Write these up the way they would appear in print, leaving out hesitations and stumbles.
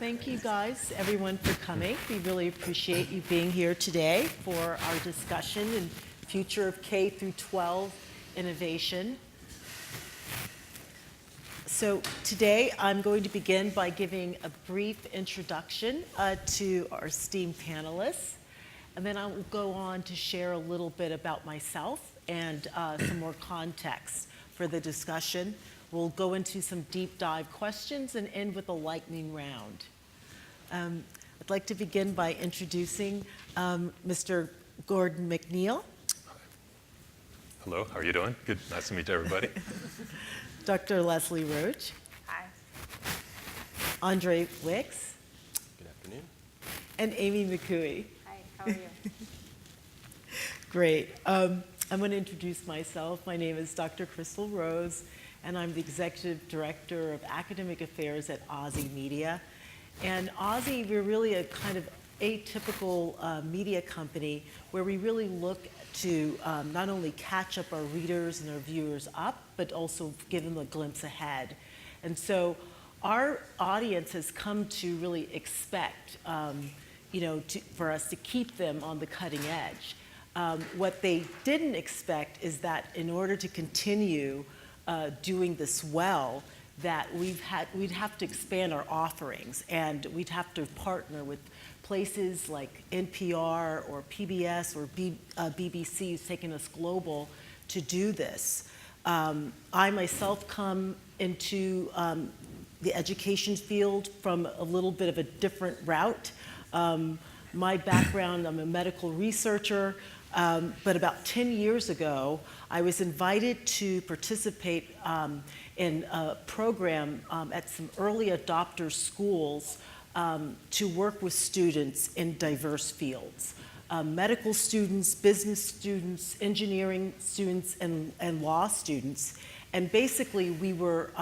thank you guys, everyone, for coming. We really appreciate you being here today for our discussion in future of K through 12 innovation. So today I'm going to begin by giving a brief introduction to our esteemed panelists, and then I will go on to share a little bit about myself and some more context for the discussion. We'll go into some deep dive questions and end with a lightning round. I'd like to begin by introducing Mr. Gordon McNeil. Hello, how are you doing? Good, nice to meet everybody. Dr. Leslie Roach. Hi. Andre Wicks. Good afternoon. And Amy McCoy. Hi, how are you? Great. I'm going to introduce myself. My name is Dr. Crystal Rose, and I'm the Executive Director of Academic Affairs at OZY Media. And OZY, we're really a kind of atypical media company where we really look to not only catch up our readers and our viewers up, but also give them a glimpse ahead. And so our audience has come to really expect, for us to keep them on the cutting edge. What they didn't expect is that in order to continue doing this well, that we'd have to expand our offerings, and we'd have to partner with places like NPR or PBS or BBC, who's taken us global to do this. I myself come into the education field from a little bit of a different route. My background, I'm a medical researcher, but about 10 years ago, I was invited to participate in a program at some early adopter schools to work with students in diverse fields. Medical students, business students, engineering students, and law students. And basically we were,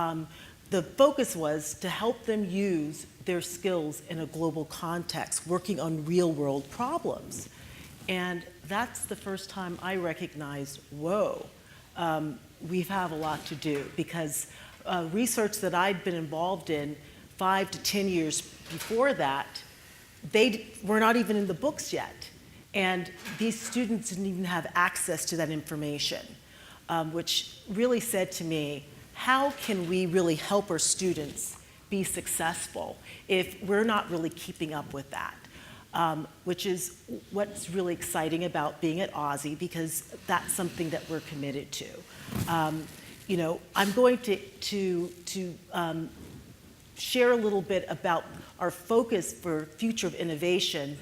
the focus was to help them use their skills in a global context, working on real world problems. And that's the first time I recognized, whoa, we have a lot to do, because research that I'd been involved in 5 to 10 years before that, they were not even in the books yet. And these students didn't even have access to that information, which really said to me, how can we really help our students be successful if we're not really keeping up with that? Which is what's really exciting about being at OZY, because that's something that we're committed to. I'm going to share a little bit about our focus for future of innovation,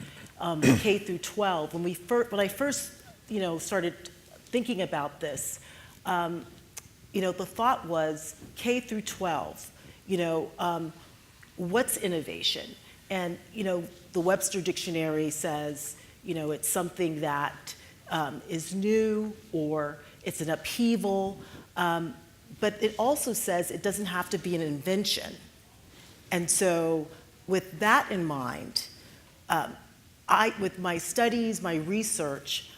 K through 12. When I first, started thinking about this, the thought was K through 12. What's innovation? And the Webster Dictionary says, it's something that is new, or it's an upheaval, but it also says it doesn't have to be an invention. And so with that in mind, with my studies, my research,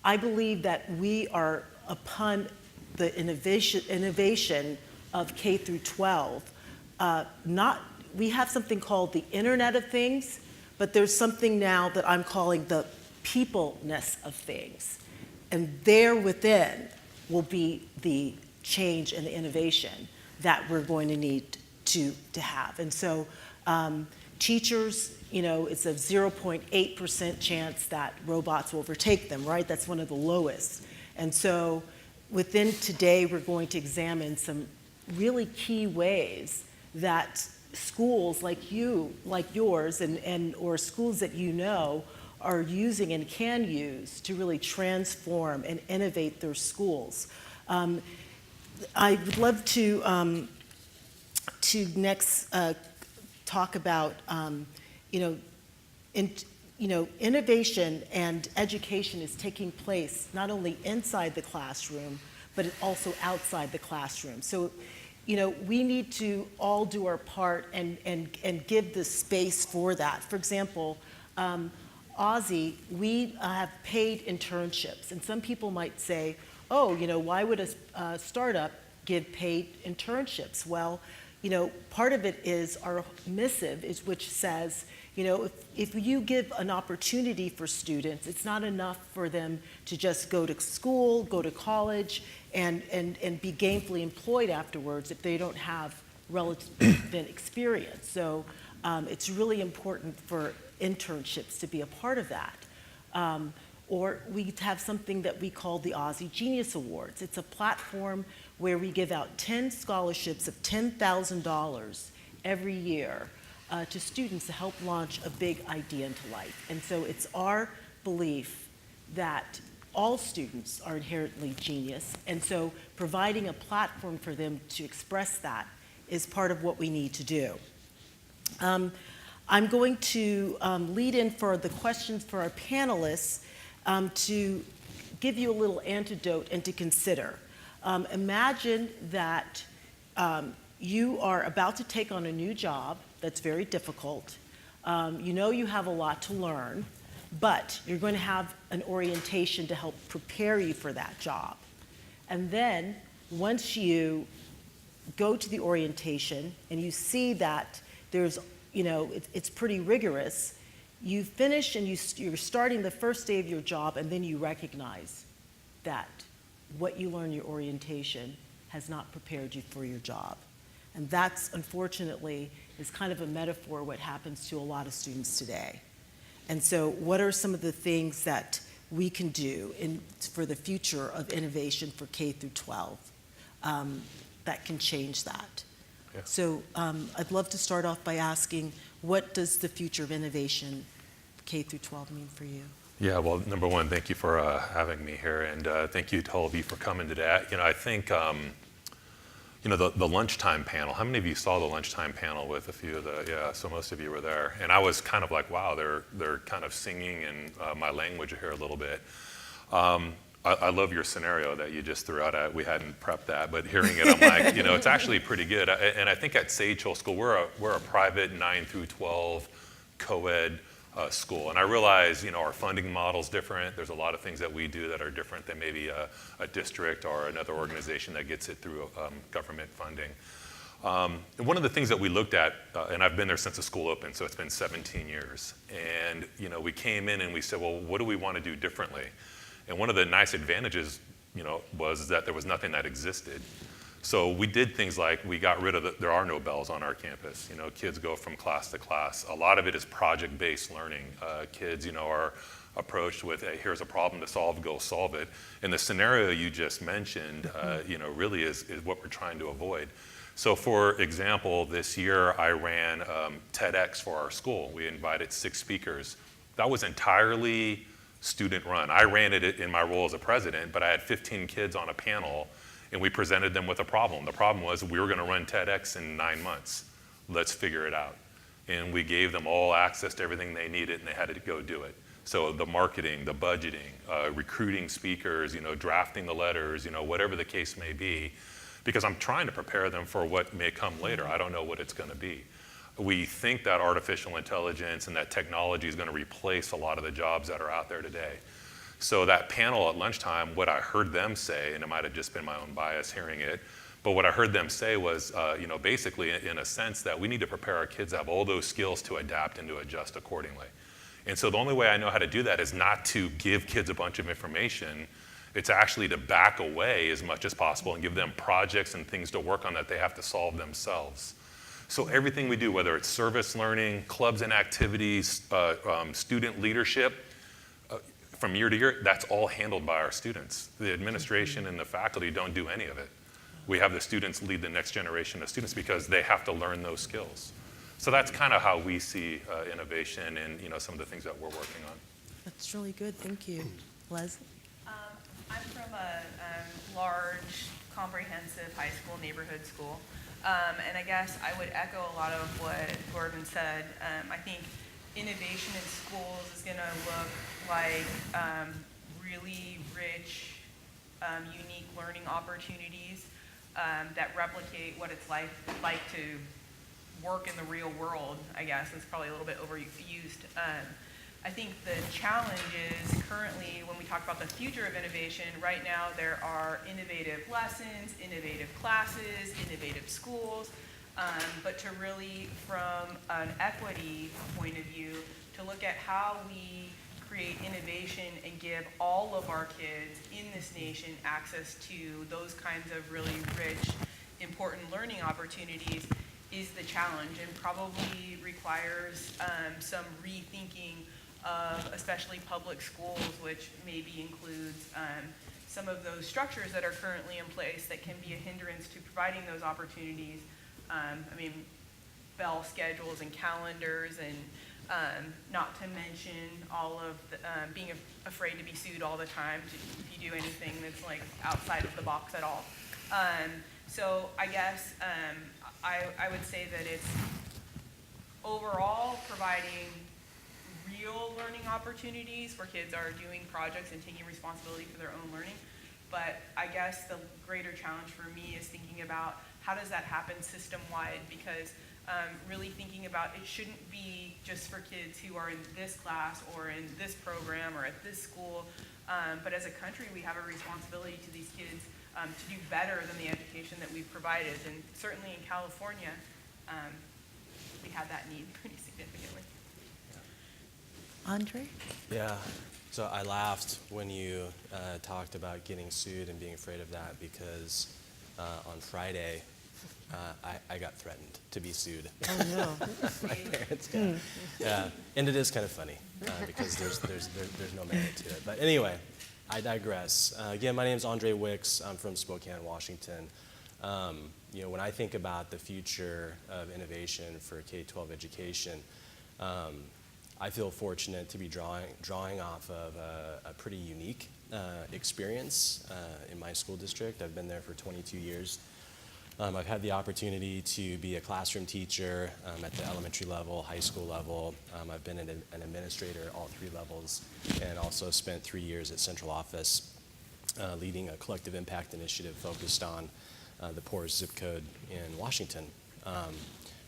I believe that we are upon the innovation of K through 12, we have something called the Internet of Things, but there's something now that I'm calling the people-ness of things. And there within will be the change and the innovation that we're going to need to have. And so teachers, it's a 0.8% chance that robots will overtake them, right? That's one of the lowest. And so within today, we're going to examine some really key ways that schools like yours, or schools that are using and can use to really transform and innovate their schools. I would love to next talk about innovation and education is taking place not only inside the classroom, but also outside the classroom. So we need to all do our part and give the space for that. For example, OZY, we have paid internships, and some people might say, oh, why would a startup give paid internships? Well, part of it is our missive, which says, if you give an opportunity for students, it's not enough for them to just go to school, go to college, and be gainfully employed afterwards if they don't have relevant experience. So it's really important for internships to be a part of that. Or we have something that we call the OZY Genius Awards. It's a platform where we give out 10 scholarships of $10,000 every year to students to help launch a big idea into life. And so it's our belief that all students are inherently genius, and so providing a platform for them to express that is part of what we need to do. I'm going to lead in for the questions for our panelists to give you a little antidote and to consider. Imagine that you are about to take on a new job that's very difficult. You have a lot to learn, but you're going to have an orientation to help prepare you for that job. And then once you go to the orientation and you see that there's, it's pretty rigorous, you finish and you're starting the first day of your job, and then you recognize that what you learn in your orientation has not prepared you for your job. And that's, unfortunately, is kind of a metaphor what happens to a lot of students today. And so what are some of the things that we can do for the future of innovation for K through 12 that can change that? Yeah. So I'd love to start off by asking, what does the future of innovation K through 12 mean for you? Yeah, well, number one, thank you for having me here, and thank you to all of you for coming today. I think, the lunchtime panel, how many of you saw the lunchtime panel with a few of yeah, so most of you were there. And I was kind of like, wow, they're kind of singing in my language here a little bit. I love your scenario that you just threw out. We hadn't prepped that, but hearing it, I'm like, it's actually pretty good. And I think at Sage Hill School, we're a private 9 through 12 co-ed school. And I realize, our funding model's different. There's a lot of things that we do that are different than maybe a district or another organization that gets it through government funding. And one of the things that we looked at, and I've been there since the school opened, so it's been 17 years. And, we came in and we said, well, what do we want to do differently? And one of the nice advantages, was that there was nothing that existed. So we did things like we got rid of there are no bells on our campus. Kids go from class to class. A lot of it is project-based learning. Kids, are approached with, hey, here's a problem to solve, go solve it. And the scenario you just mentioned, really is what we're trying to avoid. So for example, this year I ran TEDx for our school. We invited 6 speakers. That was entirely student run. I ran it in my role as a president, but I had 15 kids on a panel, and we presented them with a problem. The problem was we were going to run TEDx in 9 months. Let's figure it out. And we gave them all access to everything they needed, and they had to go do it. So the marketing, the budgeting, recruiting speakers, drafting the letters, whatever the case may be, because I'm trying to prepare them for what may come later. I don't know what it's going to be. We think that artificial intelligence and that technology is going to replace a lot of the jobs that are out there today. So that panel at lunchtime, what I heard them say, and it might have just been my own bias hearing it, but what I heard them say was, basically in a sense that we need to prepare our kids to have all those skills to adapt and to adjust accordingly. And so the only way I know how to do that is not to give kids a bunch of information. It's actually to back away as much as possible and give them projects and things to work on that they have to solve themselves. So everything we do, whether it's service learning, clubs and activities, student leadership, from year to year, that's all handled by our students. The administration and the faculty don't do any of it. We have the students lead the next generation of students because they have to learn those skills. So that's kind of how we see innovation and some of the things that we're working on. That's really good, thank you. Leslie? I'm from a large, comprehensive high school, neighborhood school. And I guess I would echo a lot of what Gordon said. I think innovation in schools is going to look like really rich, unique learning opportunities that replicate what it's like to work in the real world, I guess. It's probably a little bit overused. I think the challenge is currently when we talk about the future of innovation, right now there are innovative lessons, innovative classes, innovative schools. but to really, from an equity point of view, to look at how we create innovation and give all of our kids in this nation access to those kinds of really rich, important learning opportunities is the challenge, and probably requires some rethinking of especially public schools, which maybe includes some of those structures that are currently in place that can be a hindrance to providing those opportunities. I mean, bell schedules and calendars, and not to mention all of the, being afraid to be sued all the time if you do anything that's like outside of the box at all. So I guess I would say that it's overall providing real learning opportunities where kids are doing projects and taking responsibility for their own learning. But I guess the greater challenge for me is thinking about how does that happen system-wide, because really thinking about it shouldn't be just for kids who are in this class or in this program or at this school, but as a country we have a responsibility to these kids to do better than the education that we've provided. And certainly in California, we have that need pretty significantly. Andre? Yeah, so I laughed when you talked about getting sued and being afraid of that, because on Friday, I got threatened to be sued. Oh, no. My parents got, yeah, and it is kind of funny because there's no merit to it. But anyway, I digress. Again, my name is Andre Wicks. I'm from Spokane, Washington. You know, when I think about the future of innovation for K-12 education, I feel fortunate to be drawing off of a pretty unique experience in my school district. I've been there for 22 years. I've had the opportunity to be a classroom teacher at the elementary level, high school level. I've been an administrator at all 3 levels, and also spent 3 years at central office leading a collective impact initiative focused on the poorest zip code in Washington.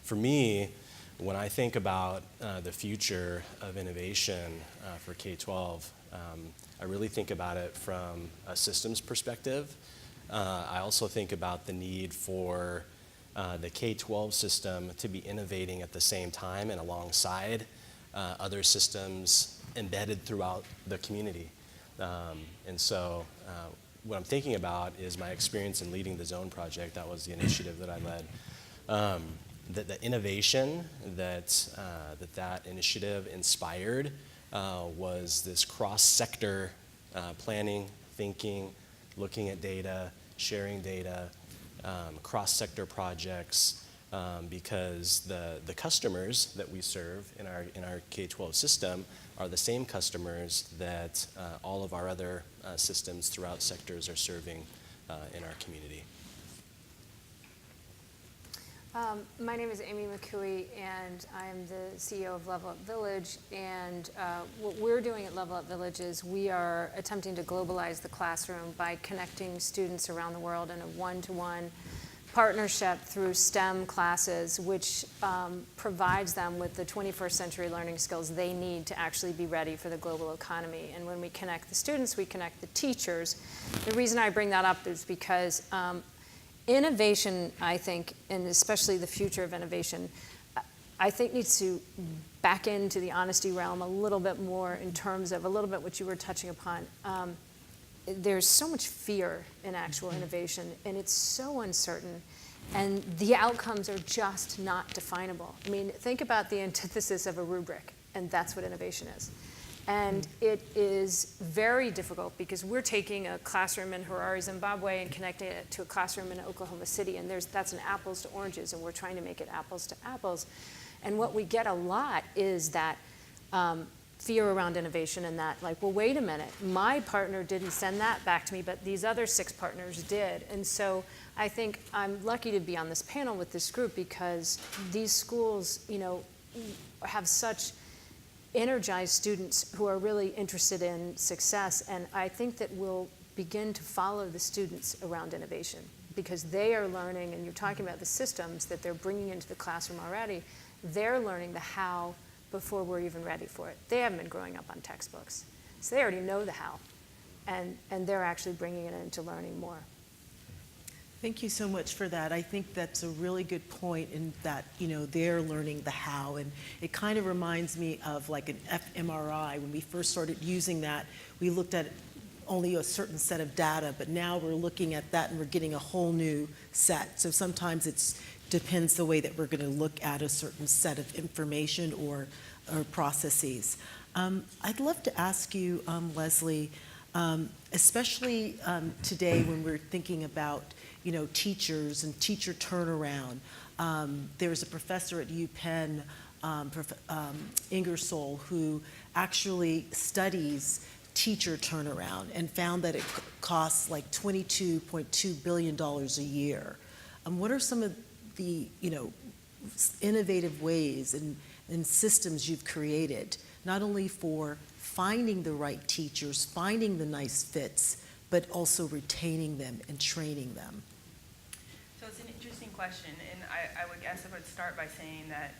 For me, when I think about the future of innovation for K-12, I really think about it from a systems perspective. I also think about the need for the K-12 system to be innovating at the same time and alongside other systems embedded throughout the community. And so what I'm thinking about is my experience in leading the Zone project. That was the initiative that I led. The innovation that initiative inspired was this cross-sector planning, thinking, looking at data, sharing data, cross-sector projects, because the customers that we serve in our K-12 system are the same customers that all of our other systems throughout sectors are serving in our community. My name is Amy McCoy, and I'm the CEO of Level Up Village. And what we're doing at Level Up Village is we are attempting to globalize the classroom by connecting students around the world in a one-to-one partnership through STEM classes, which provides them with the 21st century learning skills they need to actually be ready for the global economy. And when we connect the students, we connect the teachers. The reason I bring that up is because innovation, I think, and especially the future of innovation, I think needs to back into the honesty realm a little bit more in terms of a little bit what you were touching upon. There's so much fear in actual innovation, and it's so uncertain, and the outcomes are just not definable. I mean, think about the antithesis of a rubric, and that's what innovation is. And it is very difficult because we're taking a classroom in Harare, Zimbabwe, and connecting it to a classroom in Oklahoma City, and that's an apples to oranges, and we're trying to make it apples to apples. And what we get a lot is that fear around innovation, and that, like, well, wait a minute, my partner didn't send that back to me, but these other 6 partners did. And so I think I'm lucky to be on this panel with this group, because these schools, you know, have such energized students who are really interested in success, and I think that we'll begin to follow the students around innovation, because they are learning, and you're talking about the systems that they're bringing into the classroom already. They're learning the how before we're even ready for it. They haven't been growing up on textbooks, so they already know the how, and they're actually bringing it into learning more. Thank you so much for that. I think that's a really good point in that, they're learning the how. And it kind of reminds me of like an fMRI. When we first started using that, we looked at only a certain set of data, but now we're looking at that and we're getting a whole new set. So sometimes it depends the way that we're going to look at a certain set of information or processes. I'd love to ask you, Leslie, especially today when we're thinking about teachers and teacher turnaround. There's a professor at UPenn, Ingersoll, who actually studies teacher turnaround and found that it costs like $22.2 billion a year. What are some of the innovative ways and systems you've created, not only for finding the right teachers, finding the nice fits, but also retaining them and training them? So it's an interesting question, and I would guess I would start by saying that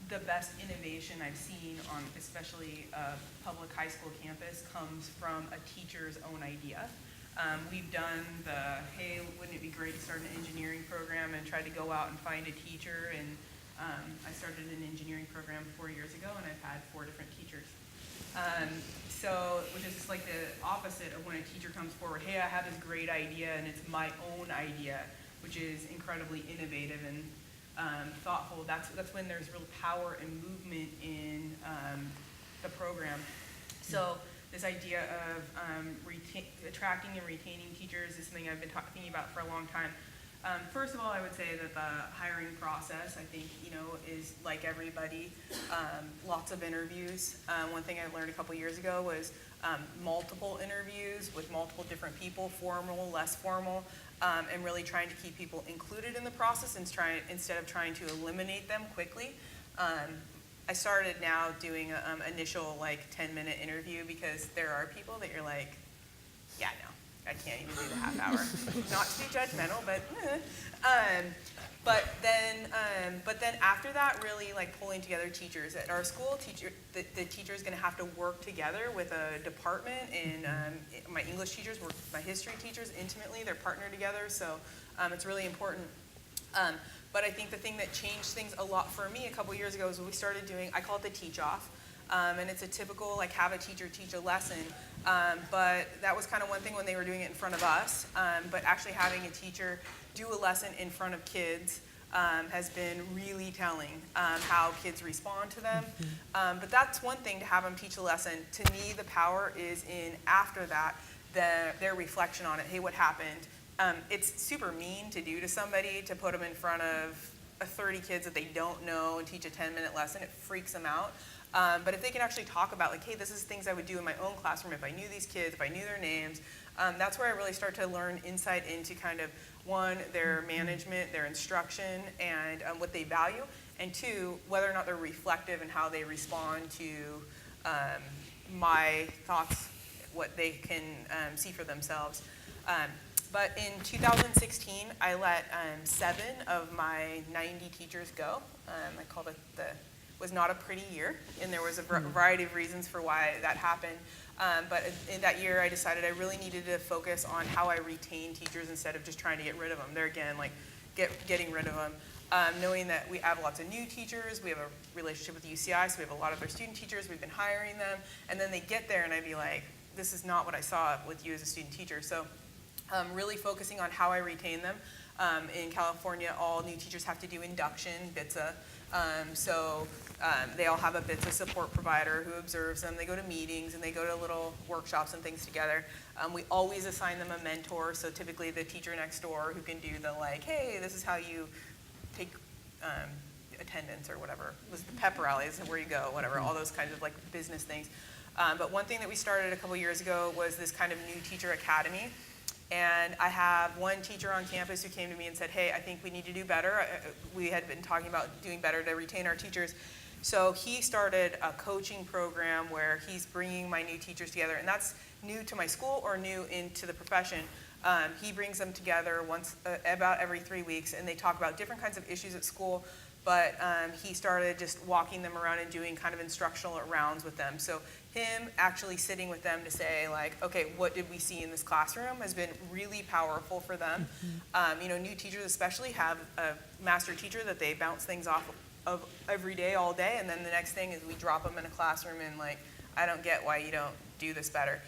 the best innovation I've seen on especially a public high school campus comes from a teacher's own idea. We've done hey, wouldn't it be great to start an engineering program, and try to go out and find a teacher, and I started an engineering program 4 years ago, and I've had 4 different teachers. Which is like the opposite of when a teacher comes forward, hey, I have this great idea, and it's my own idea, which is incredibly innovative and thoughtful. That's when there's real power and movement in the program. So this idea of attracting and retaining teachers is something I've been thinking about for a long time. First of all, I would say that the hiring process, I think, is like everybody, lots of interviews. One thing I learned a couple years ago was multiple interviews with multiple different people, formal, less formal, and really trying to keep people included in the process instead of trying to eliminate them quickly. I started now doing an initial 10-minute interview, because there are people that you're like, yeah, no. I can't even do the half hour. Not to be judgmental, but then after that, really pulling together teachers at our school. The teacher is going to have to work together with a department, and my English teachers work with my history teachers intimately. They're partnered together, so it's really important. But I think the thing that changed things a lot for me a couple years ago is we started doing, I call it the teach off. And it's a typical, have a teacher teach a lesson. But that was kind of one thing when they were doing it in front of us. But actually having a teacher do a lesson in front of kids has been really telling how kids respond to them. But that's one thing, to have them teach a lesson. To me, the power is in, after that, their reflection on it. Hey, what happened? It's super mean to do to somebody, to put them in front of 30 kids that they don't know and teach a 10-minute lesson. It freaks them out. But if they can actually talk about, hey, this is things I would do in my own classroom if I knew these kids, if I knew their names, that's where I really start to learn insight into kind of, one, their management, their instruction, and what they value, and two, whether or not they're reflective in how they respond to my thoughts, what they can see for themselves. But in 2016, I let 7 of my 90 teachers go. I called it was not a pretty year, and there was a variety of reasons for why that happened. But in that year, I decided I really needed to focus on how I retain teachers instead of just trying to get rid of them. There again, getting rid of them. Knowing that we have lots of new teachers, we have a relationship with UCI, so we have a lot of their student teachers, we've been hiring them, and then they get there and I'd be like, this is not what I saw with you as a student teacher. So really focusing on how I retain them. In California, all new teachers have to do induction, BITSA. They all have a BITSA support provider who observes them. They go to meetings and they go to little workshops and things together. We always assign them a mentor, so typically the teacher next door who can do the hey, this is how you take attendance or whatever. It was the pep rallies, where you go, whatever, all those kinds of business things. But one thing that we started a couple years ago was this kind of new teacher academy. And I have one teacher on campus who came to me and said, hey, I think we need to do better. We had been talking about doing better to retain our teachers. So he started a coaching program where he's bringing my new teachers together. And that's new to my school or new into the profession. He brings them together about every 3 weeks, and they talk about different kinds of issues at school. But he started just walking them around and doing kind of instructional rounds with them. So him actually sitting with them to say, like, okay, what did we see in this classroom has been really powerful for them. New teachers especially have a master teacher that they bounce things off of every day, all day, and then the next thing is we drop them in a classroom and, like, I don't get why you don't do this better.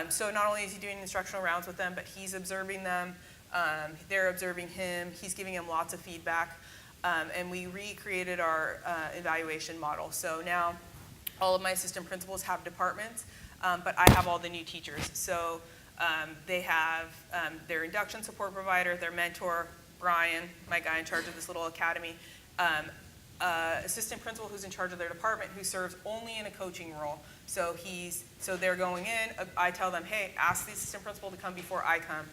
So not only is he doing instructional rounds with them, but he's observing them, they're observing him, he's giving them lots of feedback, and we recreated our evaluation model. So now all of my assistant principals have departments, but I have all the new teachers. So they have their induction support provider, their mentor, Brian, my guy in charge of this little academy, assistant principal who's in charge of their department who serves only in a coaching role. So they're going in, I tell them, hey, ask the assistant principal to come before I come,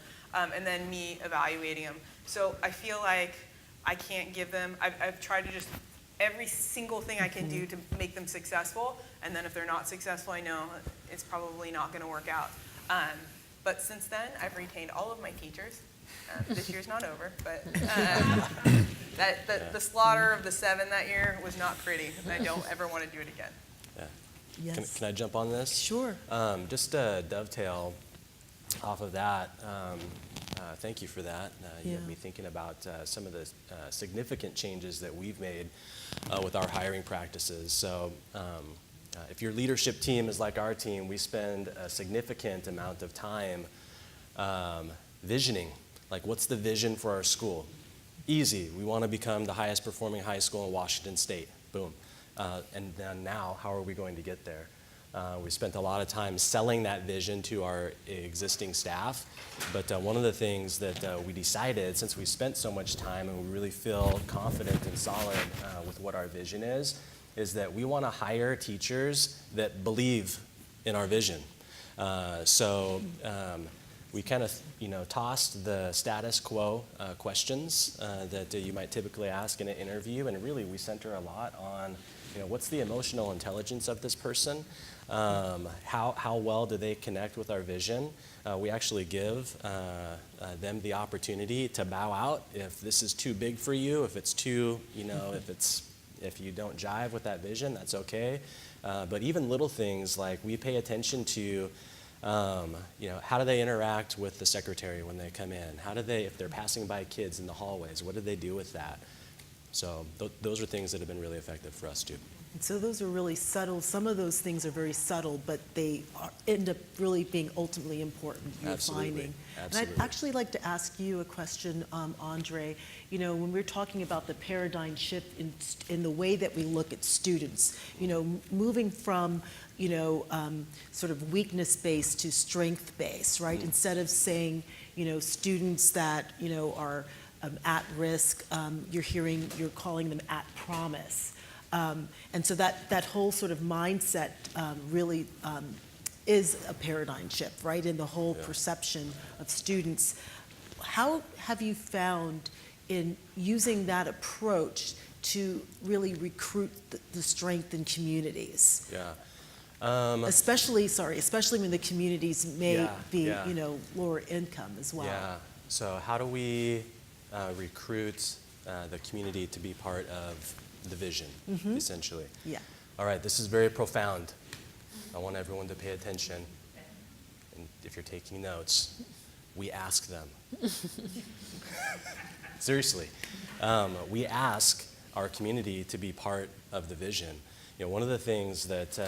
and then me evaluating them. So I feel like I can't give them, I've tried to just, every single thing I can do to make them successful, and then if they're not successful, I know it's probably not gonna work out. But since then, I've retained all of my teachers. This year's not over, but the slaughter of the 7 that year was not pretty, and I don't ever want to do it again. Yeah. Yes. Can I jump on this? Sure. Just to dovetail off of that, thank you for that. You have me thinking about some of the significant changes that we've made with our hiring practices. So if your leadership team is like our team, we spend a significant amount of time visioning. Like, what's the vision for our school? Easy. We want to become the highest performing high school in Washington State. Boom. And then now, how are we going to get there? We spent a lot of time selling that vision to our existing staff, but one of the things that we decided, since we spent so much time and we really feel confident and solid with what our vision is that we want to hire teachers that believe in our vision. We kind of, tossed the status quo questions that you might typically ask in an interview, and really we center a lot on, what's the emotional intelligence of this person? How well do they connect with our vision? We actually give them the opportunity to bow out if this is too big for you, if it's too, if you don't jive with that vision, that's okay. But even little things like we pay attention to, how do they interact with the secretary when they come in? How do they, if they're passing by kids in the hallways, what do they do with that? So those are things that have been really effective for us too. And so those are really subtle. Some of those things are very subtle, but they end up really being ultimately important, you're finding. Absolutely. And I'd actually like to ask you a question, Andre. When we're talking about the paradigm shift in the way that we look at students, moving from sort of weakness-based to strength-based, right? Instead of saying, students that, are at risk, you're calling them at promise. And so that whole sort of mindset really is a paradigm shift, right, in the whole perception of students. How have you found in using that approach to really recruit the strength in communities? Yeah. Especially when the communities may be, lower income as well. Yeah. So how do we recruit the community to be part of the vision, essentially? Yeah. All right, this is very profound. I want everyone to pay attention. And if you're taking notes, we ask them. Seriously. We ask our community to be part of the vision. One of the things that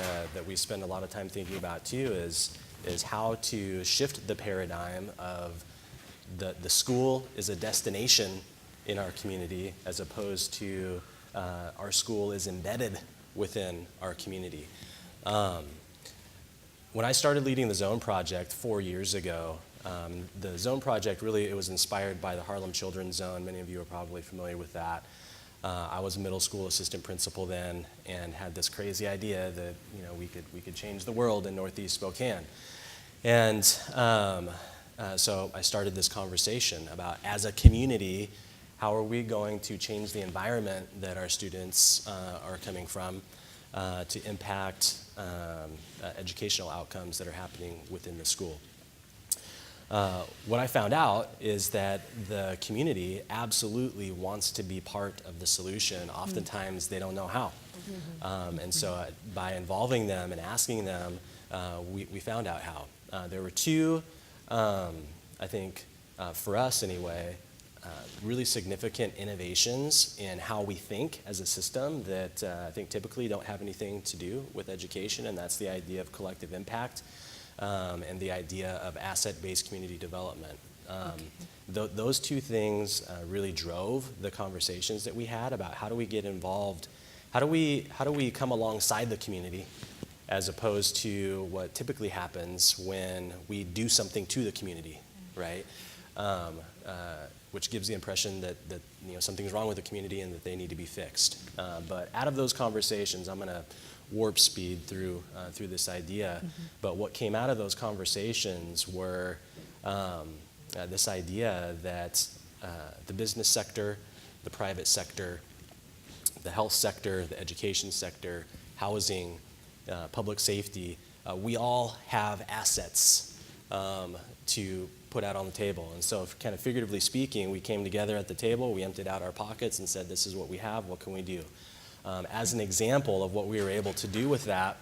we spend a lot of time thinking about too is how to shift the paradigm of the school is a destination in our community as opposed to our school is embedded within our community. When I started leading the Zone Project 4 years ago, the Zone Project really, it was inspired by the Harlem Children's Zone. Many of you are probably familiar with that. I was a middle school assistant principal then and had this crazy idea that we could change the world in Northeast Spokane. And so I started this conversation about, as a community, how are we going to change the environment that our students are coming from to impact educational outcomes that are happening within the school. What I found out is that the community absolutely wants to be part of the solution. Oftentimes they don't know how. And so by involving them and asking them, we found out how. There were two, I think, for us anyway, really significant innovations in how we think as a system that I think typically don't have anything to do with education, and that's the idea of collective impact and the idea of asset-based community development. Those two things really drove the conversations that we had about how do we get involved, how do we come alongside the community as opposed to what typically happens when we do something to the community, right? Which gives the impression that something's wrong with the community and that they need to be fixed. But out of those conversations, I'm going to warp speed through this idea. But what came out of those conversations were this idea that the business sector, the private sector, the health sector, the education sector, housing, public safety, we all have assets to put out on the table. And so kind of figuratively speaking, we came together at the table, we emptied out our pockets and said, this is what we have, what can we do? As an example of what we were able to do with that,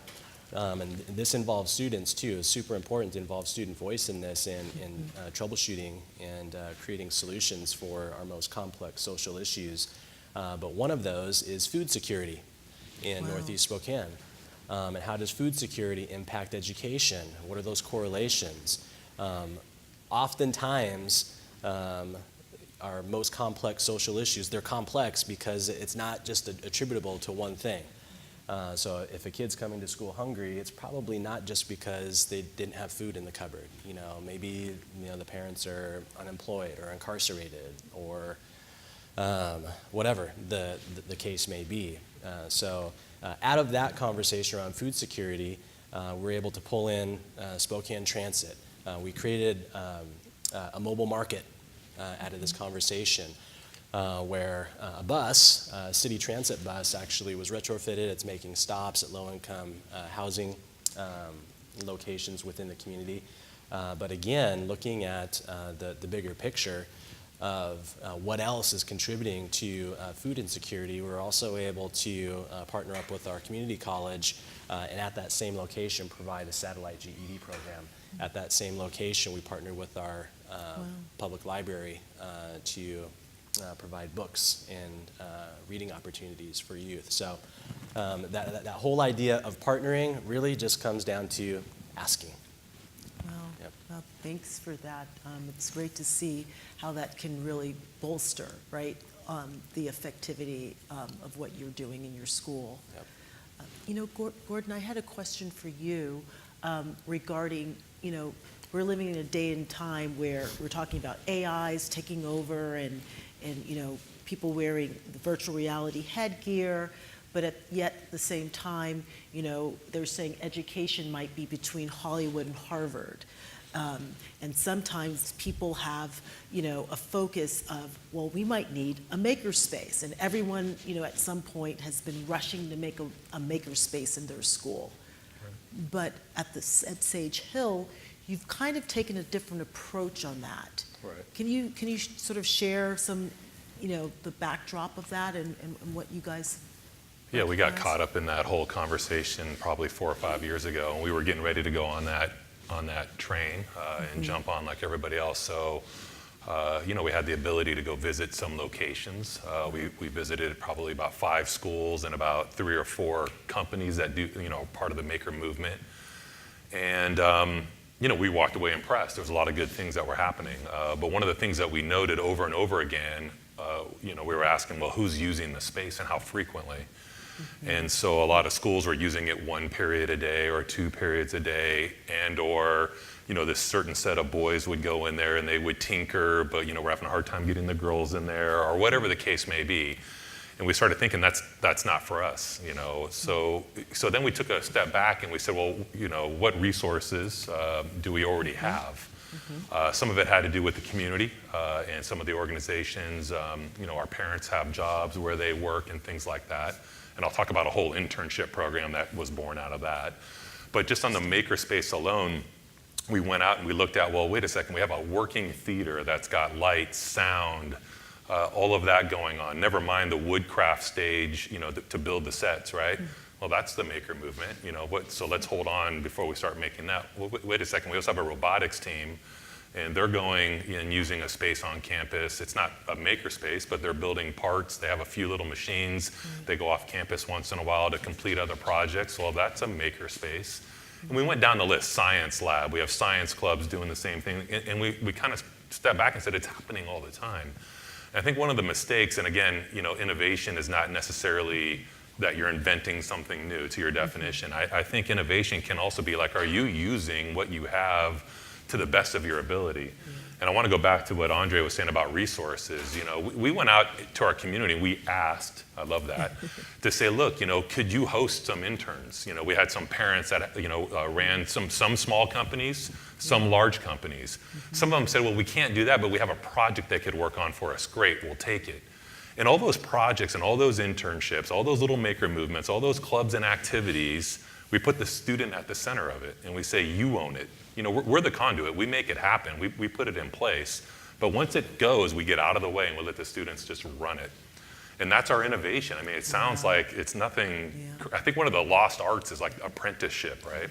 and this involves students too, it's super important to involve student voice in this and troubleshooting and creating solutions for our most complex social issues. But one of those is food security in Northeast Spokane. And how does food security impact education? What are those correlations? Oftentimes, our most complex social issues, they're complex because it's not just attributable to one thing. So if a kid's coming to school hungry, it's probably not just because they didn't have food in the cupboard. Maybe the parents are unemployed or incarcerated or whatever the case may be. So out of that conversation around food security, we're able to pull in Spokane Transit. We created a mobile market out of this conversation where a bus, a city transit bus, actually was retrofitted. It's making stops at low-income housing locations within the community. But again, looking at the bigger picture of what else is contributing to food insecurity, we're also able to partner up with our community college and at that same location provide a satellite GED program. At that same location, we partnered with our public library to provide books and reading opportunities for youth. So that whole idea of partnering really just comes down to asking. Well, thanks for that. It's great to see how that can really bolster, right, the effectivity of what you're doing in your school. Gordon, I had a question for you regarding, we're living in a day and time where we're talking about AIs taking over and people wearing the virtual reality headgear, but yet at the same time, they're saying education might be between Hollywood and Harvard. And sometimes people have, a focus of, well, we might need a makerspace, and everyone, at some point has been rushing to make a makerspace in their school. Right. But at Sage Hill, you've kind of taken a different approach on that. Right. Can you sort of share some, the backdrop of that and what you guys? Yeah, we got caught up in that whole conversation probably 4 or 5 years ago, and we were getting ready to go on that train and jump on like everybody else. So, we had the ability to go visit some locations. We visited probably about 5 schools and about 3 or 4 companies that do, part of the maker movement. And, we walked away impressed. There was a lot of good things that were happening. But one of the things that we noted over and over again, we were asking, well, who's using the space and how frequently? And so a lot of schools were using it 1 period a day or 2 periods a day, or this certain set of boys would go in there and they would tinker, but we're having a hard time getting the girls in there, or whatever the case may be. And we started thinking that's not for us, So then we took a step back and we said, well, what resources do we already have? Some of it had to do with the community and some of the organizations. Our parents have jobs where they work and things like that. And I'll talk about a whole internship program that was born out of that. But just on the makerspace alone, we went out and we looked at, well, wait a second, we have a working theater that's got lights, sound, all of that going on. Never mind the woodcraft stage, to build the sets, right? Well, that's the maker movement, so let's hold on before we start making that. Well, wait a second, we also have a robotics team, and they're going and using a space on campus. It's not a makerspace, but they're building parts. They have a few little machines. They go off campus once in a while to complete other projects. Well, that's a makerspace. And we went down the list, science lab. We have science clubs doing the same thing. And we kind of stepped back and said, it's happening all the time. And I think one of the mistakes, and again, innovation is not necessarily that you're inventing something new to your definition. I think innovation can also be like, are you using what you have to the best of your ability? And I want to go back to what Andre was saying about resources. We went out to our community, we asked, I love that, to say, look, could you host some interns? We had some parents that, ran some small companies, some large companies. Some of them said, well, we can't do that, but we have a project they could work on for us. Great, we'll take it. And all those projects and all those internships, all those little maker movements, all those clubs and activities, we put the student at the center of it, and we say, you own it. We're the conduit. We make it happen. We put it in place. But once it goes, we get out of the way, and we let the students just run it. And that's our innovation. I mean, it sounds like it's nothing. I think one of the lost arts is like apprenticeship, right?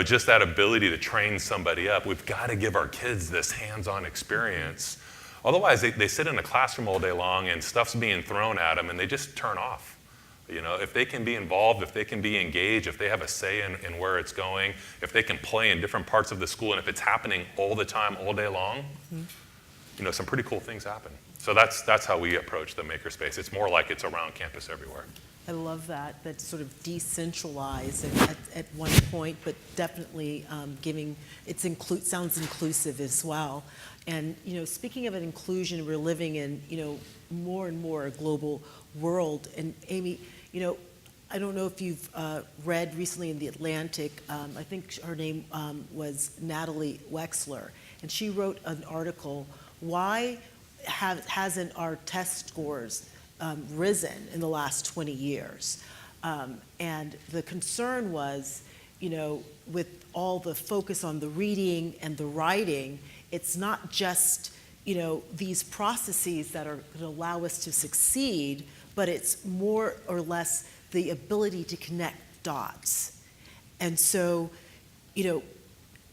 Just that ability to train somebody up. We've got to give our kids this hands-on experience. Otherwise, they sit in a classroom all day long and stuff's being thrown at them and they just turn off. If they can be involved, if they can be engaged, if they have a say in where it's going, if they can play in different parts of the school, and if it's happening all the time, all day long, some pretty cool things happen. So that's how we approach the makerspace. It's more like it's around campus everywhere. I love that. That's sort of decentralized at one point, but definitely giving, sounds inclusive as well. And, speaking of an inclusion, we're living in, more and more a global world. And Amy, I don't know if you've read recently in The Atlantic, I think her name was Natalie Wexler, and she wrote an article, why hasn't our test scores risen in the last 20 years? And the concern was, with all the focus on the reading and the writing, it's not just, these processes that are going to allow us to succeed, but it's more or less the ability to connect dots. And so,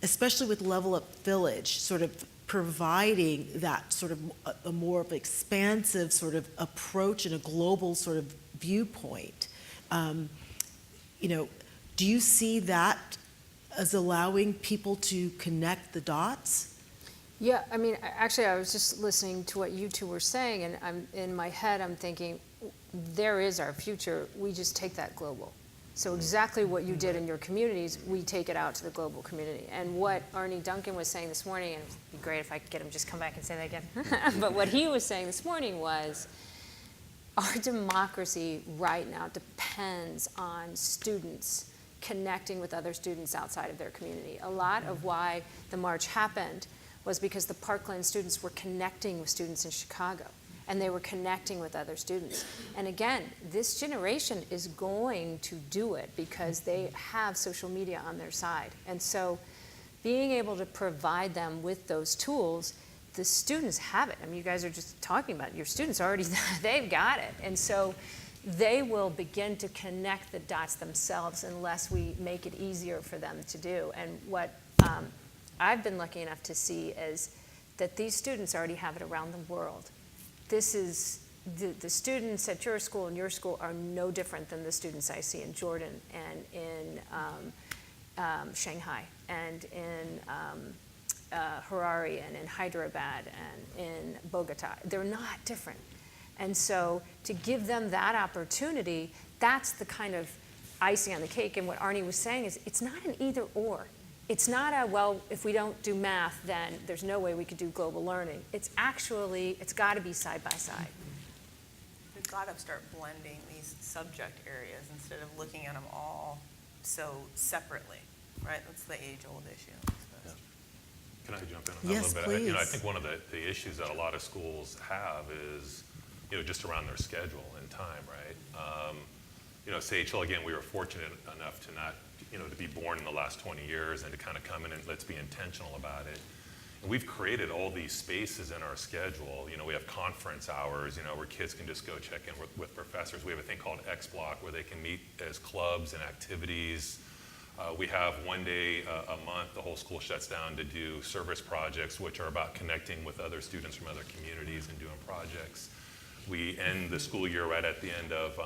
especially with Level Up Village, sort of providing that sort of a more of expansive sort of approach and a global sort of viewpoint. Do you see that as allowing people to connect the dots? Yeah, I mean, actually, I was just listening to what you two were saying, and in my head, I'm thinking, there is our future. We just take that global. So exactly what you did in your communities, we take it out to the global community. And what Arnie Duncan was saying this morning, and it would be great if I could get him just come back and say that again, but what he was saying this morning was, our democracy right now depends on students connecting with other students outside of their community. A lot of why the march happened was because the Parkland students were connecting with students in Chicago, and they were connecting with other students. And again, this generation is going to do it because they have social media on their side. And so being able to provide them with those tools, the students have it. I mean, you guys are just talking about it. Your students already, they've got it. And so they will begin to connect the dots themselves unless we make it easier for them to do. And what I've been lucky enough to see is that these students already have it around the world. This is, the students at your school and your school are no different than the students I see in Jordan and in Shanghai and in Harare and in Hyderabad and in Bogota. They're not different. And so to give them that opportunity, that's the kind of icing on the cake. And what Arnie was saying is it's not an either or. It's not a, well, if we don't do math, then there's no way we could do global learning. It's actually, it's got to be side by side. We've got to start blending these subject areas instead of looking at them all so separately, right? That's the age-old issue. Yeah. Can I jump in on that Yes, a little bit? please. I think one of the issues that a lot of schools have is, just around their schedule and time, right? Sage Hill, again, we were fortunate enough to not, to be born in the last 20 years and to kind of come in and let's be intentional about it. And we've created all these spaces in our schedule. You know, we have conference hours, you know, where kids can just go check in with professors. We have a thing called X Block where they can meet as clubs and activities. We have one day a month, the whole school shuts down to do service projects, which are about connecting with other students from other communities and doing projects. We end the school year right at the end of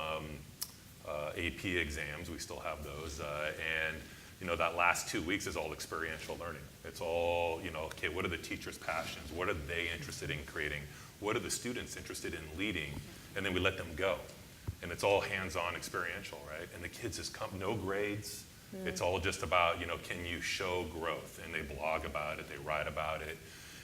AP exams. We still have those. And you know, that last 2 weeks is all experiential learning. It's all, you know, okay, what are the teachers' passions? What are they interested in creating? What are the students interested in leading? And then we let them go. And it's all hands-on experiential, right? And the kids just come, no grades. It's all just about, you know, can you show growth? And they blog about it, they write about it.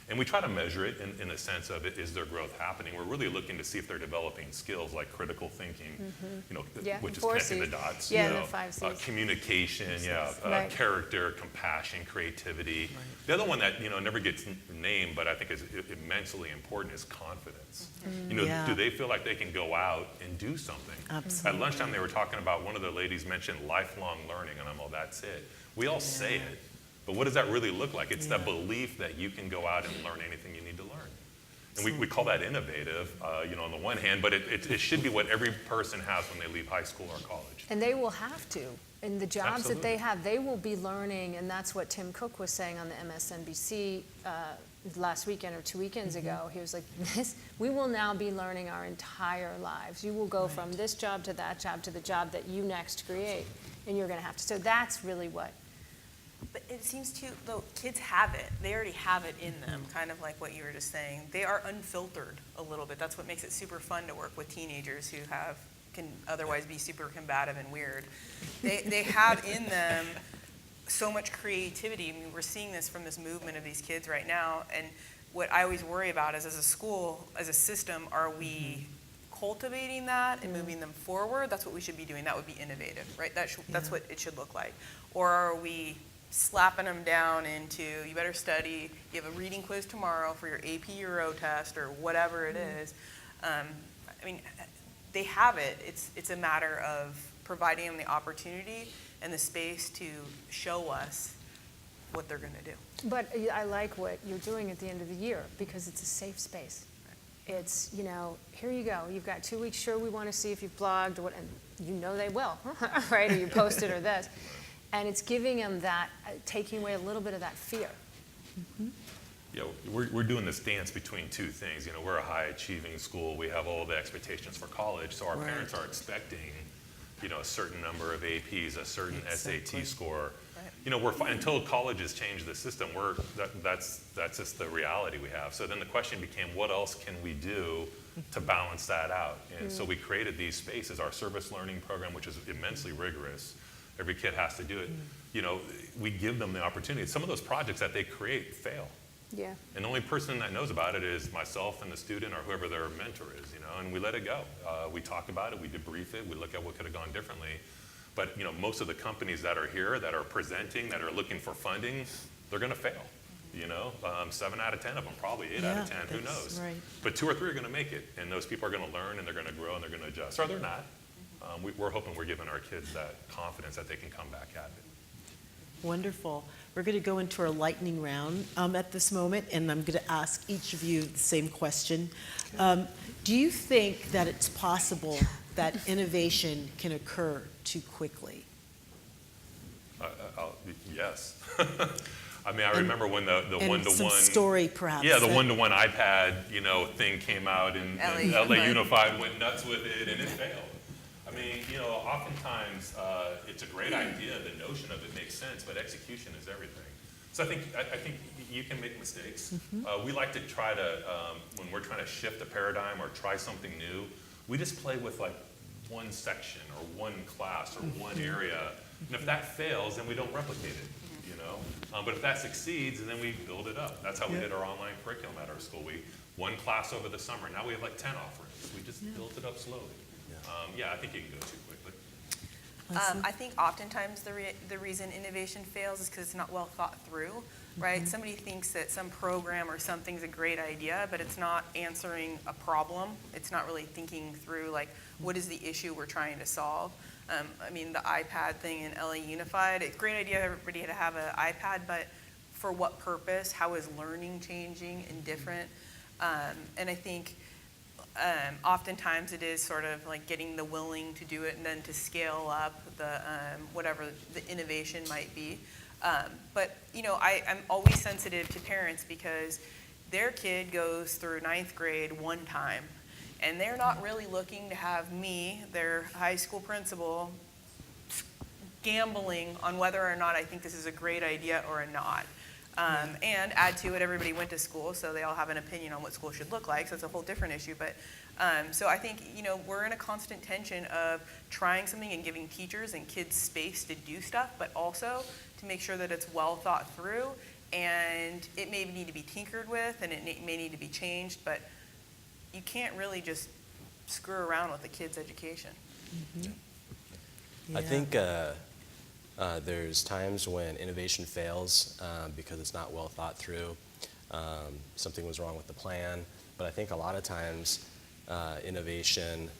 And we try to measure it in the sense of, is their growth happening? We're really looking to see if they're developing skills like critical thinking, you know, which is connecting the dots. Yeah, you know, the 5 C's. Communication, Right. character, compassion, creativity. The other one that, you know, never gets named, but I think is immensely important is confidence. You know, Yeah. do they feel like they can go out and do something? Absolutely. At lunchtime, they were talking about, one of the ladies mentioned lifelong learning, and I'm all, that's it. We all say it. But what does that really look like? It's that belief that you can go out and learn anything you need to learn. And we call that innovative, you know, on the one hand, but it should be what every person has when they leave high school or college. And they will have to. In the jobs that they Absolutely. have, they will be learning, and that's what Tim Cook was saying on the MSNBC last weekend or 2 weekends ago. He was like, we will now be learning our entire lives. You will go from this job to that job to the job that you next create, and you're going to have to. So that's really what. But it seems too, though, kids have it. They already have it in them, kind of like what you were just saying. They are unfiltered a little bit. That's what makes it super fun to work with teenagers who can otherwise be super combative and weird. They have in them so much creativity. I mean, we're seeing this from this movement of these kids right now. And what I always worry about is, as a school, as a system, are we cultivating that and moving them forward? That's what we should be doing. That would be innovative, right? That's what it should look like. Or are we slapping them down into, you better study, you have a reading quiz tomorrow for your AP Euro test or whatever it is. I mean, they have it. It's a matter of providing them the opportunity and the space to show us what they're going to do. But I like what you're doing at the end of the year, because it's a safe space. It's, you know, here you go. You've got 2 weeks. Sure, we want to see if you've blogged or what, and you know they will, right? Or you posted or this. And it's giving them that, taking away a little bit of that fear. You know, we're doing this dance between two things. You know, we're a high-achieving school. We have all the expectations for college, so our parents are expecting, you know, a certain number of APs, a certain SAT score. Right. You know, until colleges change the system, that's just the reality we have. So then the question became, what else can we do to balance that out? And so we created these spaces, our service learning program, which is immensely rigorous. Every kid has to do it. You know, we give them the opportunity. Some of those projects that they create fail. Yeah. And the only person that knows about it is myself and the student or whoever their mentor is, you know, and we let it go. We talk about it, we debrief it, we look at what could have gone differently. But, you know, most of the companies that are here, that are presenting, that are looking for funding, they're going to fail. You know, 7 out of 10 of them, probably 8 out of 10, who knows? Right. But 2 or 3 are going to make it, and those people are going to learn, and they're going to grow, and they're going to adjust. Or they're not. We're hoping we're giving our kids that confidence that they can come back at it. Wonderful. We're going to go into our lightning round at this moment, and I'm going to ask each of you the same question. Do you think that it's possible that innovation can occur too quickly? Yes. I mean, I remember when the one-to-one some story, perhaps. Yeah, the one-to-one iPad, you know, thing came out, and LA Unified went nuts with it, and it failed. I mean, you know, oftentimes it's a great idea. The notion of it makes sense, but execution is everything. So I think you can make mistakes. We like to try to, when we're trying to shift a paradigm or try something new, we just play with like one section or one class or one area. And if that fails, then we don't replicate it, you know? But if that succeeds, then we build it up. That's how we did our online curriculum at our school. One class over the summer. Now we have like 10 offerings. We just built it up slowly. Yeah, I think you can go too quickly. I think oftentimes the reason innovation fails is because it's not well thought through, right? Somebody thinks that some program or something's a great idea, but it's not answering a problem. It's not really thinking through, like, what is the issue we're trying to solve? I mean, the iPad thing in LA Unified, it's a great idea for everybody to have an iPad, but for what purpose? How is learning changing and different? And I think oftentimes it is sort of like getting the willing to do it and then to scale up the whatever the innovation might be. But I'm always sensitive to parents because their kid goes through 9th grade one time, and they're not really looking to have me, their high school principal, gambling on whether or not I think this is a great idea or not. And add to it, everybody went to school, so they all have an opinion on what school should look like, so it's a whole different issue. But so I think, we're in a constant tension of trying something and giving teachers and kids space to do stuff, but also to make sure that it's well thought through, and it may need to be tinkered with, and it may need to be changed, but you can't really just screw around with a kid's education. I think there's times when innovation fails because it's not well thought through. Something was wrong with the plan. But I think a lot of times innovation,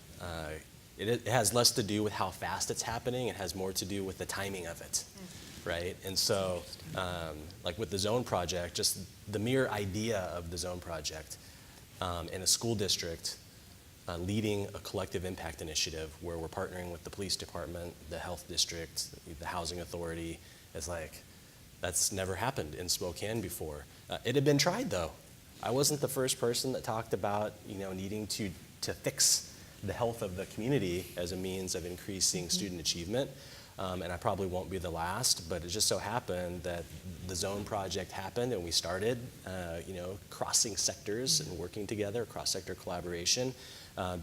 it has less to do with how fast it's happening. It has more to do with the timing of it, right? And so like with the zone project, just the mere idea of the zone project in a school district leading a collective impact initiative where we're partnering with the police department, the health district, the housing authority. It's like, that's never happened in Spokane before. It had been tried though. I wasn't the first person that talked about needing to fix the health of the community as a means of increasing student achievement. And I probably won't be the last, but it just so happened that the zone project happened and we started crossing sectors and working together, cross-sector collaboration.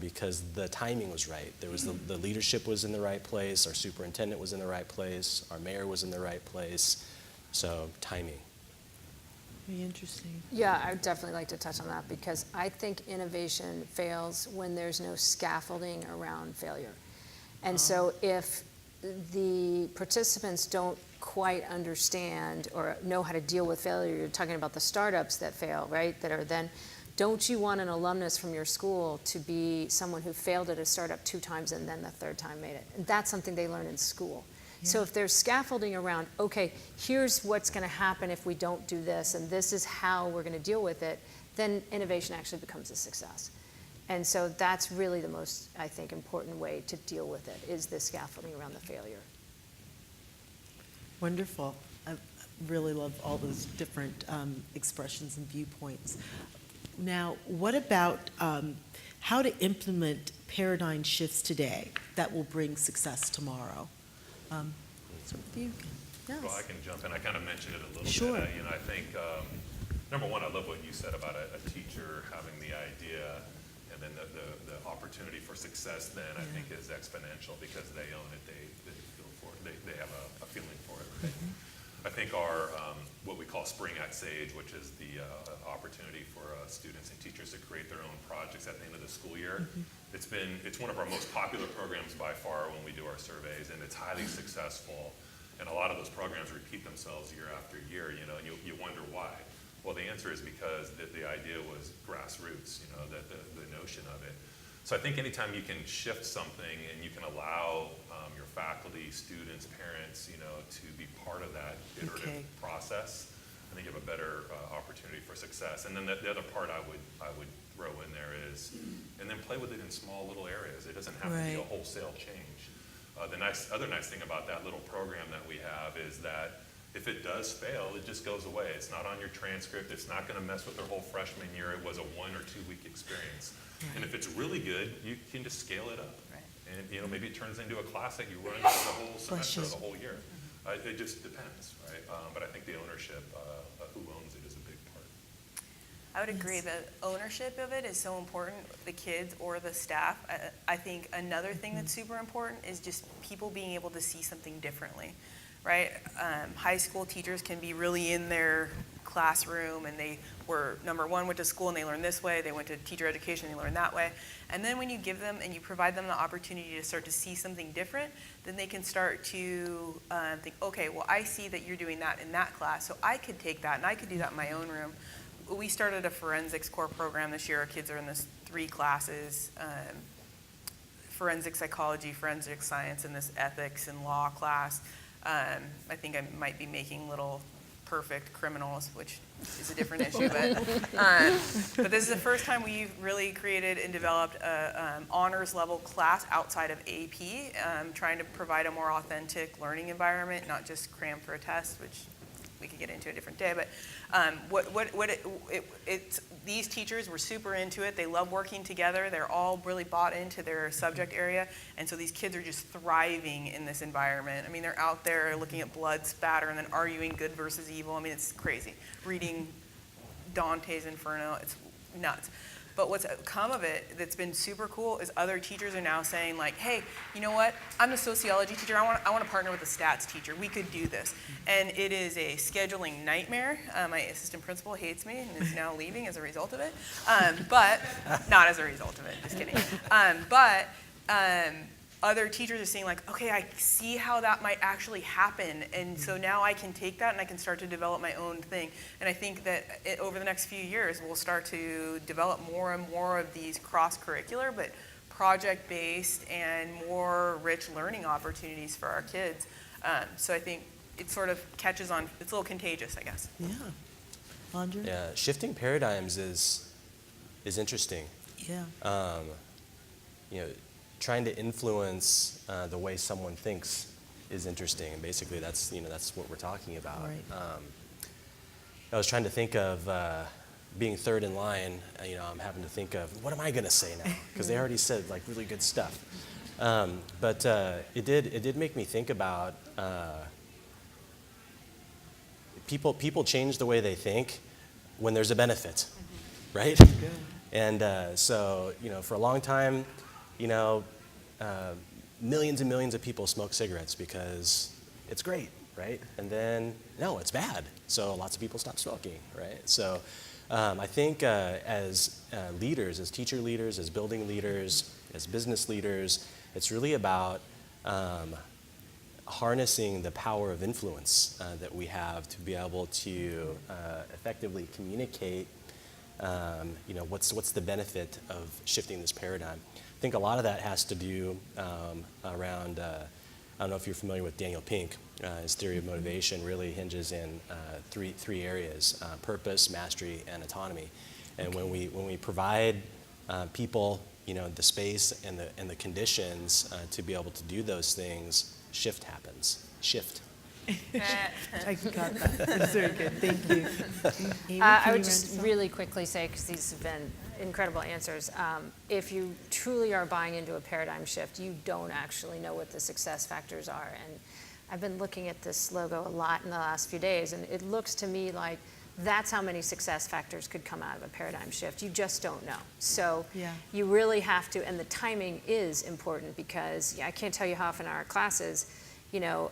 Because the timing was right. There was the leadership was in the right place, our superintendent was in the right place, our mayor was in the right place. So timing. Very interesting. Yeah, I would definitely like to touch on that because I think innovation fails when there's no scaffolding around failure. And so if the participants don't quite understand or know how to deal with failure, you're talking about the startups that fail, right? That are then, don't you want an alumnus from your school to be someone who failed at a startup 2 times and then the 3rd time made it? And that's something they learn in school. Yeah. So if there's scaffolding around, okay, here's what's going to happen if we don't do this, and this is how we're going to deal with it, then innovation actually becomes a success. And so that's really the most, I think, important way to deal with it, is the scaffolding around the failure. Wonderful. I really love all those different expressions and viewpoints. Now, what about how to implement paradigm shifts today that will bring success tomorrow? So if you can, yes. Well, I can jump in. I kind of mentioned it a little Sure. bit. I think, number one, I love what you said about a teacher having the idea, and then the opportunity for success then, I think, is exponential because they own it, they feel for it, they have a feeling for it, right? I think our, what we call Spring at Sage, which is the opportunity for students and teachers to create their own projects at the end of the school year. It's one of our most popular programs by far when we do our surveys, and it's highly successful. And a lot of those programs repeat themselves year after year, and you wonder why. Well, the answer is because the idea was grassroots, the notion of it. So I think anytime you can shift something and you can allow your faculty, students, parents, to be part of that iterative process, I think you have a better opportunity for success. And then the other part I would throw in there is, and then play with it in small little areas. It doesn't have to be a wholesale change. The other nice thing about that little program that we have is that if it does fail, it just goes away. It's not on your transcript. It's not going to mess with their whole freshman year. It was a 1 or 2 week experience. And if it's really good, you can just scale it up. And maybe it turns into a class that you run the whole semester or the whole year. It just depends, right? But I think the ownership, who owns it, is a big part. I would agree. The ownership of it is so important, the kids or the staff. I think another thing that's super important is just people being able to see something differently, right? High school teachers can be really in their classroom, and they were, number one, went to school and they learned this way, they went to teacher education and they learned that way. And then when you give them and you provide them the opportunity to start to see something different, then they can start to think, okay, well, I see that you're doing that in that class, so I could take that and I could do that in my own room. We started a forensics core program this year. Our kids are in this 3 classes, forensic psychology, forensic science, and this ethics and law class. I think I might be making little perfect criminals, which is a different issue. But this is the first time we've really created and developed a honors level class outside of AP, trying to provide a more authentic learning environment, not just cram for a test, which we could get into a different day. But these teachers were super into it. They love working together. They're all really bought into their subject area. And so these kids are just thriving in this environment. I mean, they're out there looking at blood spatter and then arguing good versus evil. I mean, it's crazy. Reading Dante's Inferno, it's nuts. But what's come of it that's been super cool is other teachers are now saying like, hey, you know what? I'm a sociology teacher. I want to partner with a stats teacher. We could do this. And it is a scheduling nightmare. My assistant principal hates me and is now leaving as a result of it. But not as a result of it, just kidding. Other teachers are saying like, okay, I see how that might actually happen. And so now I can take that and I can start to develop my own thing. And I think that over the next few years, we'll start to develop more and more of these cross-curricular, but project-based and more rich learning opportunities for our kids. So I think it sort of catches on, it's a little contagious, I guess. Yeah. Andre? Yeah, shifting paradigms is interesting. Yeah. You know, trying to influence the way someone thinks is interesting, and basically that's what we're talking about. Right. I was trying to think of being third in line. I'm having to think of what am I going to say now, because they already said like really good stuff. But it did make me think about people change the way they think when there's a benefit, right? Good. And so for a long time, millions and millions of people smoke cigarettes because it's great, right? And then, no, it's bad. So lots of people stop smoking, right? So I think as leaders, as teacher leaders, as building leaders, as business leaders, it's really about harnessing the power of influence that we have to be able to effectively communicate what's the benefit of shifting this paradigm. I think a lot of that has to do around, I don't know if you're familiar with Daniel Pink. His theory of motivation really hinges in three areas: purpose, mastery, and autonomy. And when we provide people, the space and the conditions to be able to do those things, shift happens. Shift. I got that. That's very good. Thank you. Amy, I can would you just round us off? really quickly say, because these have been incredible answers, if you truly are buying into a paradigm shift, you don't actually know what the success factors are. And I've been looking at this logo a lot in the last few days, and it looks to me like that's how many success factors could come out of a paradigm shift. You just don't know. So Yeah. you really have to, and the timing is important, because I can't tell you how often in our classes,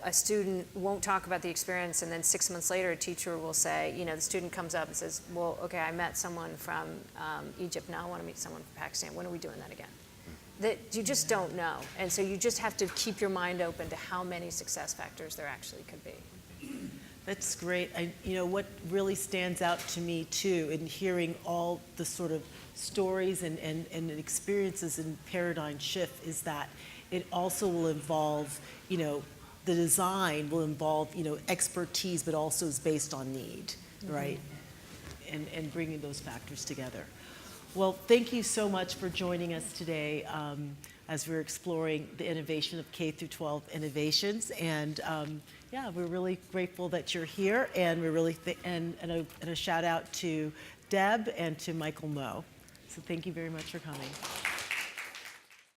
a student won't talk about the experience, and then 6 months later, a teacher will say, the student comes up and says, well, okay, I met someone from Egypt, now I want to meet someone from Pakistan. When are we doing that again? That you just don't know. And so you just have to keep your mind open to how many success factors there actually could be. That's great. What really stands out to me too, in hearing all the sort of stories and experiences in paradigm shift, is that it also will involve, the design will involve, expertise, but also is based on need, right? And bringing those factors together. Well, thank you so much for joining us today as we're exploring the innovation of K-12 innovations. And we're really grateful that you're here, and we're really and a shout out to Deb and to Michael Moe. So thank you very much for coming.